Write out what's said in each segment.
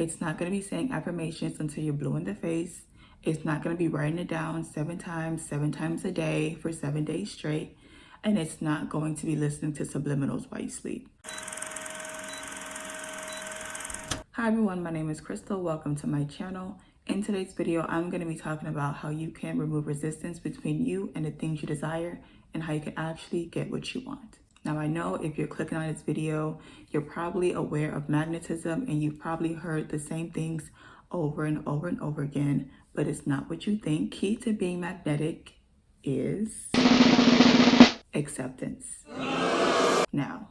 It's not going to be saying affirmations until you're blue in the face. It's not going to be writing it down 7 times a day for 7 days straight. And it's not going to be listening to subliminals while you sleep. Hi everyone, my name is Crystal. Welcome to my channel. In today's video, I'm going to be talking about how you can remove resistance between you and the things you desire and how you can actually get what you want. Now, I know if you're clicking on this video, you're probably aware of magnetism and you've probably heard the same things over and over and over again, but it's not what you think. Key to being magnetic is acceptance. Now,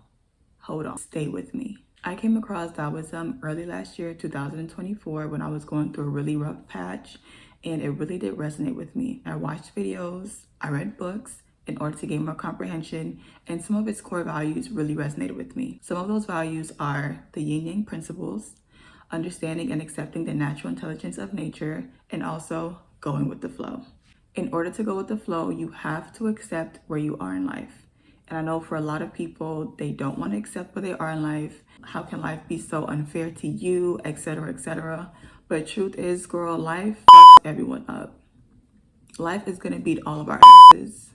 hold on, stay with me. I came across Taoism early last year, 2024, when I was going through a really rough patch, and it really did resonate with me. I watched videos, I read books in order to gain more comprehension, and some of its core values really resonated with me. Some of those values are the yin-yang principles, understanding and accepting the natural intelligence of nature, and also going with the flow. In order to go with the flow, you have to accept where you are in life. And I know for a lot of people, they don't want to accept where they are in life. How can life be so unfair to you, etc., etc.? But truth is, girl, life fucks everyone up. Life is going to beat all of our asses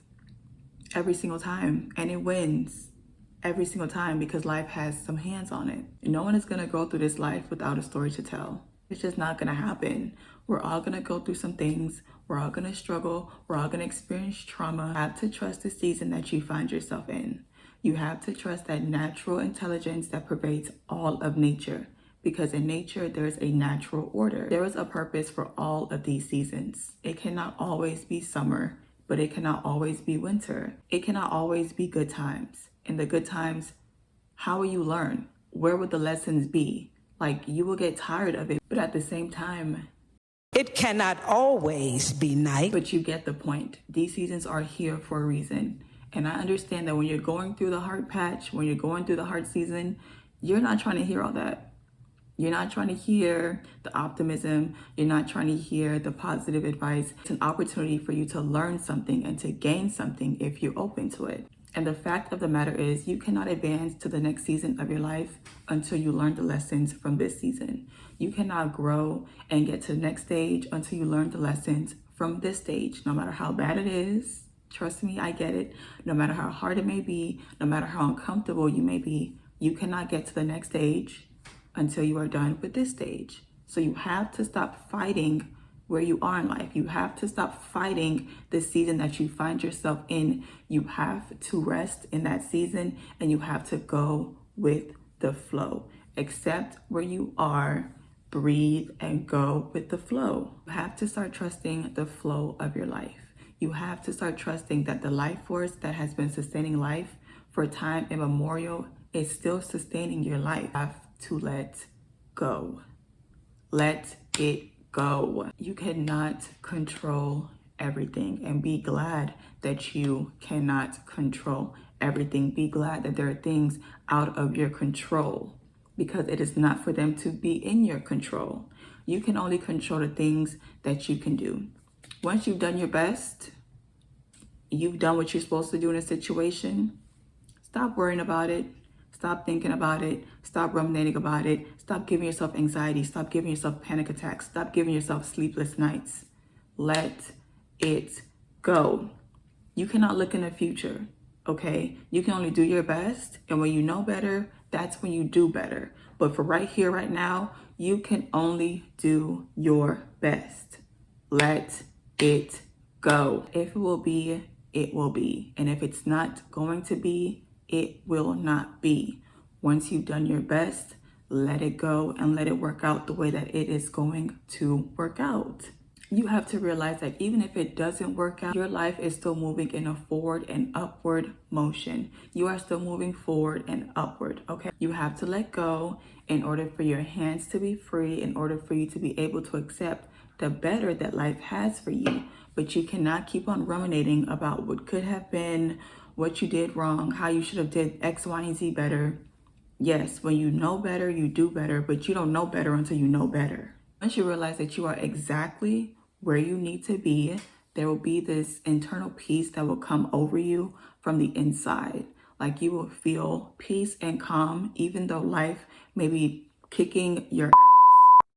every single time. And it wins every single time because life has some hands on it. No one is going to go through this life without a story to tell. It's just not going to happen. We're all going to go through some things. We're all going to struggle. We're all going to experience trauma. You have to trust the season that you find yourself in. You have to trust that natural intelligence that pervades all of nature. Because in nature, there is a natural order. There is a purpose for all of these seasons. It cannot always be summer, but it cannot always be winter. It cannot always be good times. In the good times, how will you learn? Where would the lessons be? Like, you will get tired of it, but at the same time, it cannot always be nice. But you get the point. These seasons are here for a reason. And I understand that when you're going through the hard patch, when you're going through the hard season, you're not trying to hear all that. You're not trying to hear the optimism. You're not trying to hear the positive advice. It's an opportunity for you to learn something and to gain something if you're open to it. And the fact of the matter is, you cannot advance to the next season of your life until you learn the lessons from this season. You cannot grow and get to the next stage until you learn the lessons from this stage. No matter how bad it is, trust me, I get it. No matter how hard it may be, no matter how uncomfortable you may be, you cannot get to the next stage until you are done with this stage. So you have to stop fighting where you are in life. You have to stop fighting the season that you find yourself in. You have to rest in that season and you have to go with the flow. Accept where you are, breathe, and go with the flow. You have to start trusting the flow of your life. You have to start trusting that the life force that has been sustaining life for time immemorial is still sustaining your life. You have to let go. Let it go. You cannot control everything, and be glad that you cannot control everything. Be glad that there are things out of your control because it is not for them to be in your control. You can only control the things that you can do. Once you've done your best, you've done what you're supposed to do in a situation, stop worrying about it. Stop thinking about it. Stop ruminating about it. Stop giving yourself anxiety. Stop giving yourself panic attacks. Stop giving yourself sleepless nights. Let it go. You cannot look in the future, okay? You can only do your best. And when you know better, that's when you do better. But for right here, right now, you can only do your best. Let it go. If it will be, it will be. And if it's not going to be, it will not be. Once you've done your best, let it go and let it work out the way that it is going to work out. You have to realize that even if it doesn't work out, your life is still moving in a forward and upward motion. You are still moving forward and upward, okay? You have to let go in order for your hands to be free, in order for you to be able to accept the better that life has for you. But you cannot keep on ruminating about what could have been, what you did wrong, how you should have did X, Y, and Z better. Yes, when you know better, you do better, but you don't know better until you know better. Once you realize that you are exactly where you need to be, there will be this internal peace that will come over you from the inside. Like, you will feel peace and calm, even though life may be kicking your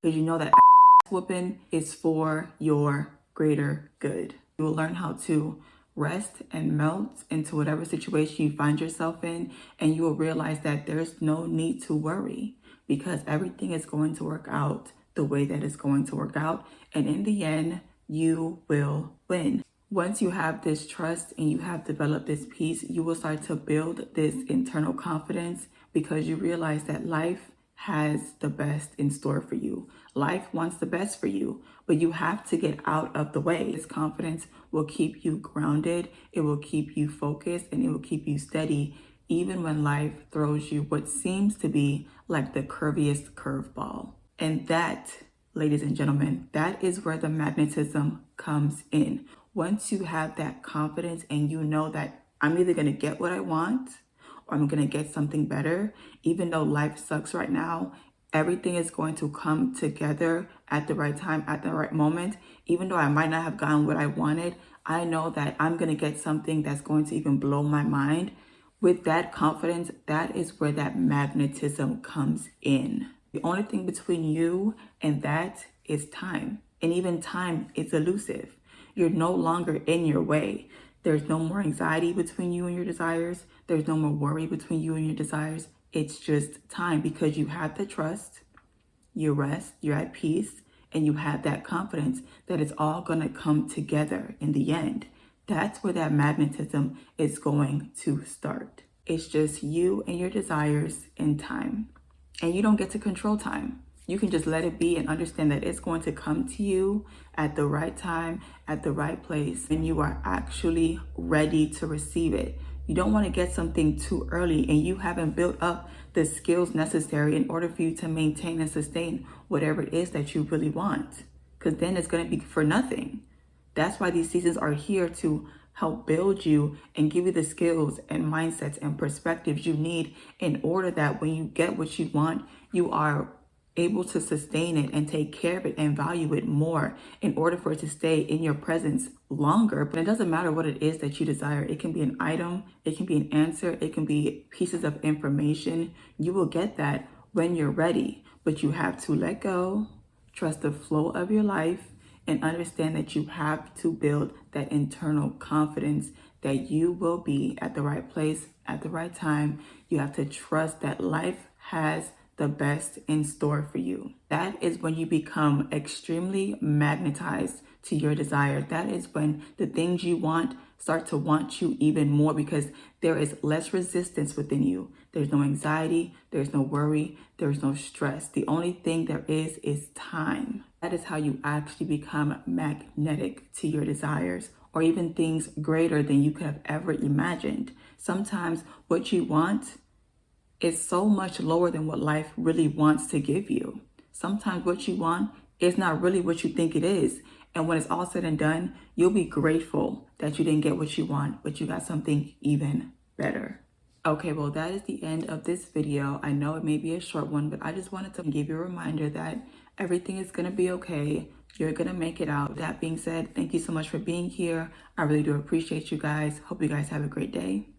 because you know that whooping is for your greater good. You will learn how to rest and melt into whatever situation you find yourself in, and you will realize that there's no need to worry because everything is going to work out the way that it's going to work out, and in the end, you will win. Once you have this trust and you have developed this peace, you will start to build this internal confidence because you realize that life has the best in store for you. Life wants the best for you, but you have to get out of the way. This confidence will keep you grounded, it will keep you focused, and it will keep you steady, even when life throws you what seems to be like the curviest curveball. And that, ladies and gentlemen, that is where the magnetism comes in. Once you have that confidence and you know that I'm either going to get what I want or I'm going to get something better, even though life sucks right now, everything is going to come together at the right time, at the right moment. Even though I might not have gotten what I wanted, I know that I'm going to get something that's going to even blow my mind. With that confidence, that is where that magnetism comes in. The only thing between you and that is time. And even time is elusive. You're no longer in your way. There's no more anxiety between you and your desires. There's no more worry between you and your desires. It's just time because you have the trust, you rest, you're at peace, and you have that confidence that it's all going to come together in the end. That's where that magnetism is going to start. It's just you and your desires in time. And you don't get to control time. You can just let it be and understand that it's going to come to you at the right time, at the right place, and you are actually ready to receive it. You don't want to get something too early and you haven't built up the skills necessary in order for you to maintain and sustain whatever it is that you really want, because then it's going to be for nothing. That's why these seasons are here to help build you and give you the skills and mindsets and perspectives you need in order that when you get what you want, you are able to sustain it and take care of it and value it more in order for it to stay in your presence longer. But it doesn't matter what it is that you desire. It can be an item, it can be an answer, it can be pieces of information. You will get that when you're ready, but you have to let go, trust the flow of your life, and understand that you have to build that internal confidence that you will be at the right place at the right time. You have to trust that life has the best in store for you. That is when you become extremely magnetized to your desire. That is when the things you want start to want you even more because there is less resistance within you. There's no anxiety, there's no worry, there's no stress. The only thing there is time. That is how you actually become magnetic to your desires or even things greater than you could have ever imagined. Sometimes what you want is so much lower than what life really wants to give you. Sometimes what you want is not really what you think it is. And when it's all said and done, you'll be grateful that you didn't get what you want, but you got something even better. Okay, well, that is the end of this video. I know it may be a short one, but I just wanted to give you a reminder that everything is going to be okay. You're going to make it out. That being said, thank you so much for being here. I really do appreciate you guys. Hope you guys have a great day.